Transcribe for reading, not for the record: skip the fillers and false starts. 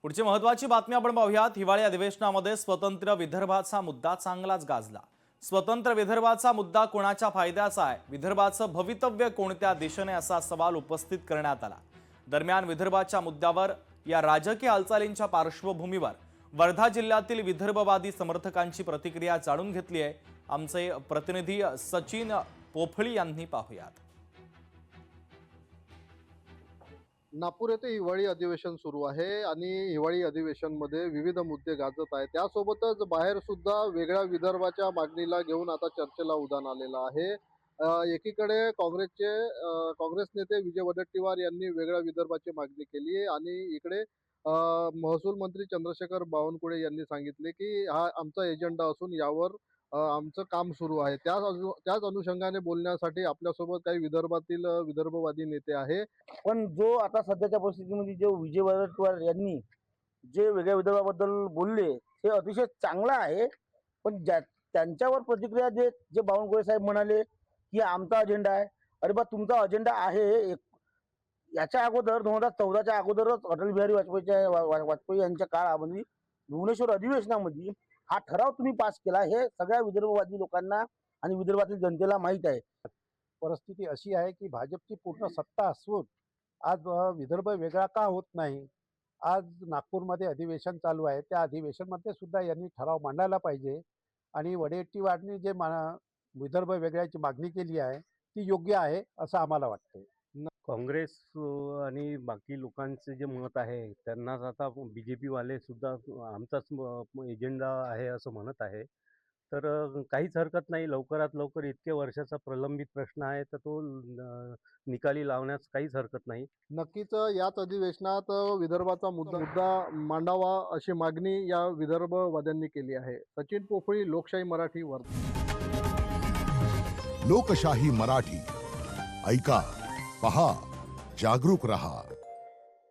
पुढची महत्त्वाची बातमी आपण पाहूयात। हिवाळी अधिवेशनामध्ये स्वतंत्र विदर्भाचा मुद्दा चांगलाच गाजला। स्वतंत्र विदर्भाचा मुद्दा कोणाच्या फायद्याचा आहे, विदर्भाचं भवितव्य कोणत्या दिशेने, असा सवाल उपस्थित करण्यात आला। दरम्यान विदर्भाच्या मुद्द्यावर या राजकीय हालचालींच्या पार्श्वभूमीवर वर्धा जिल्ह्यातील विदर्भवादी समर्थकांची प्रतिक्रिया जाणून घेतली आहे। आमचे प्रतिनिधी सचिन पोफळी यांनी पाहूयात। नागपूर येथे हिवाळी अधिवेशन सुरू आहे आणि हिवाळी अधिवेशन मध्ये विविध मुद्दे गाजत आहेत। त्यासोबतच बाहेर सुद्धा वेगळ्या विदर्भाच्या मागणीला घेऊन आता चर्चेला उधाण आलेलं आहे। एकीकडे काँग्रेस नेते विजय वडेट्टीवार यांनी वेगळ्या विदर्भाची मागणी केली आहे आणि इकडे महसूल मंत्री चंद्रशेखर बावनकुळे यांनी सांगितले की हा आमचा एजेंडा असून यावर आमचं काम सुरू आहे। त्याच अनुषंगाने बोलण्यासाठी आपल्यासोबत काही विदर्भातील विदर्भवादी नेते आहे। पण जो आता सध्याच्या परिस्थितीमध्ये जो विजय वडेट्टीवार यांनी जे वेगळ्या विदर्भाबद्दल बोलले ते अतिशय चांगलं आहे। पण त्यांच्यावर प्रतिक्रिया देत जे बावनकुळे साहेब म्हणाले की आमचा अजेंडा आहे, अरे बा तुमचा अजेंडा आहे। याच्या अगोदर 2014च्या अगोदरच अटल बिहारी वाजपेयी यांच्या काळामध्ये भुवनेश्वर अधिवेशनामध्ये हा ठराव तुम्ही पास केला, हे सगळ्या विदर्भवादी लोकांना आणि विदर्भातील जनतेला माहीत आहे। परिस्थिती अशी आहे की भाजपची पूर्ण सत्ता असून आज विदर्भ वेगळा का होत नाही। आज नागपूरमध्ये अधिवेशन चालू आहे, त्या अधिवेशनमध्ये सुद्धा यांनी ठराव मांडायला पाहिजे आणि वडेट्टीवारनी जे विदर्भ वेगळ्याची मागणी केली आहे ती योग्य आहे असं आम्हाला वाटते। काँग्रेस आणि बाकी लोकांचे जे मत आहे त्यांनाच आता बीजेपी वाले सुद्धा आमचाच एजेंडा आहे असं म्हणत आहे। तर काहीच हरकत नाही, लवकरात लवकर इतक्या वर्षाचा प्रलंबित प्रश्न आहे तर तो निकाली लावण्यास काहीच हरकत नाही। नक्कीच याच अधिवेशनात विदर्भाचा मुद्दा मांडावा अशी मागणी या विदर्भवाद्यांनी केली आहे। सचिन पोफळी, लोकशाही मराठी, वर्धा। लोकशाही मराठी, ऐका, पहा, जागरूक रहा।